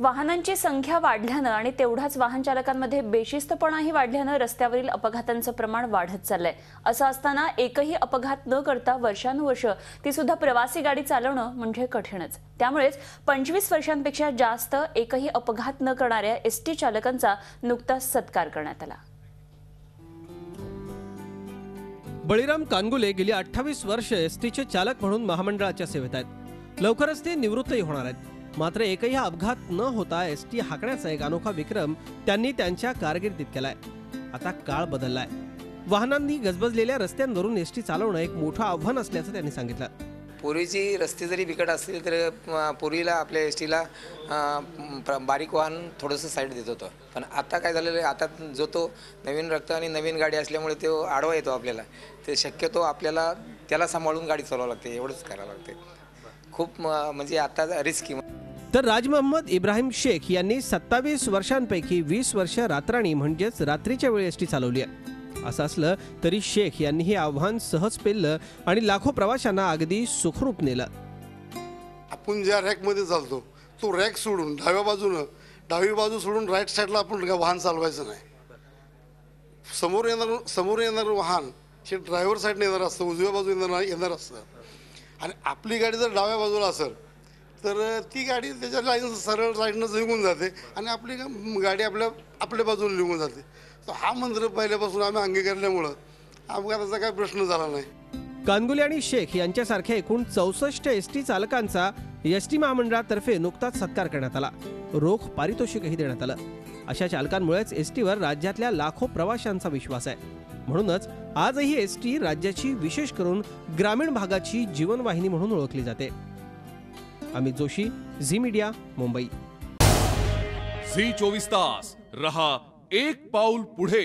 वाहनांची संख्या वाढल्यानं आणि तेवढाच वाहन चालकांमध्ये बेशिस्तपणाही वाढल्यानं रस्त्यावरील अपघातांचं प्रमाण वाढत चाललंय। असं असताना एकही अपघात न करता वर्षानुवर्ष ती सुद्धा प्रवासी गाडी चालवणं म्हणजे कठीणच। त्यामुळेच 25 वर्षांपेक्षा जास्त एकही अपघात न करणाऱ्या एसटी चालकांचा नुकताच सत्कार करण्यात आला। बळीराम कानगुले गेली 28 वर्ष एसटीचे चालक म्हणून महामंडळाच्या सेवेत आहेत। लवकरच ते निवृत्तही होणार आहेत। मात्र एकही अपघात न होता एसटी हाकण्याचा एक अनोखा विक्रम त्यांनी त्यांच्या कारकिर्दीत केलाय। आता काळ बदललाय। वाहनांनी गजबजलेल्या रस्त्यांवरून एसटी चालवणं एक मोठं आव्हान असल्याचं त्यांनी सांगितलं। पूर्वीची रस्ते जरी बिकट असतील तर पूर्वीला आपल्या एसटीला बारीक वाहन थोडंसं साईड देत होतं, पण आता काय झालेलं आहे, आता जो तो नवीन रक्त आणि नवीन गाडी असल्यामुळे तो आडवा येतो आपल्याला, ते शक्यतो आपल्याला त्याला सांभाळून गाडी चालवावी लागते, एवढंच करावं लागते। खूप म्हणजे आता रिस्की। तर राज मोहम्मद इब्राहिम शेख यांनी 27 वर्षांपैकी 20 वर्ष रात्राणी म्हणजेच रात्रीच्या वेळी एसटी चालवली आहे। असं असलं तरी शेख यांनी हे आव्हान सहज पेललं आणि लाखो प्रवाशांना अगदी सुखरूप नेलं। आपण ज्या रॅकमध्ये चालतो तो रॅक सोडून डावी बाजू सोडून राईट साईडला आपण वाहन चालवायचं नाही। समोर येणार वाहन हे ड्रायव्हर साईडने येणार असतं, उजव्या बाजूने येणार असतं, आणि आपली गाडी जर डाव्या बाजूला असेल तर ती गाडी त्याच्या लाईन सरळ साईडनं निघून जाते आणि आपली गाडी आपल्या बाजूला निघून जाते। तर हा मंत्र पहिल्यापासून आम्ही अंगीकारल्यामुळं अपघाताचा काही प्रश्न झाला नाही। कानगुले आणि शेख यांच्यासारख्या एकूण 64 एसटी चालकांचा एसटी महामंडळातर्फे नुकताच सत्कार करण्यात आला। रोख पारितोषिकही देण्यात आलं। अशा चालकांमुळेच एसटीवर राज्यातल्या लाखो प्रवाशांचा विश्वास आहे। म्हणूनच आजही एसटी राज्याची, विशेष करून ग्रामीण भागाची जीवनवाहिनी म्हणून ओळखली जाते। Amit Joshi, Zee Media, Mumbai. Zee 24 तास रहा एक पाऊल पुढे।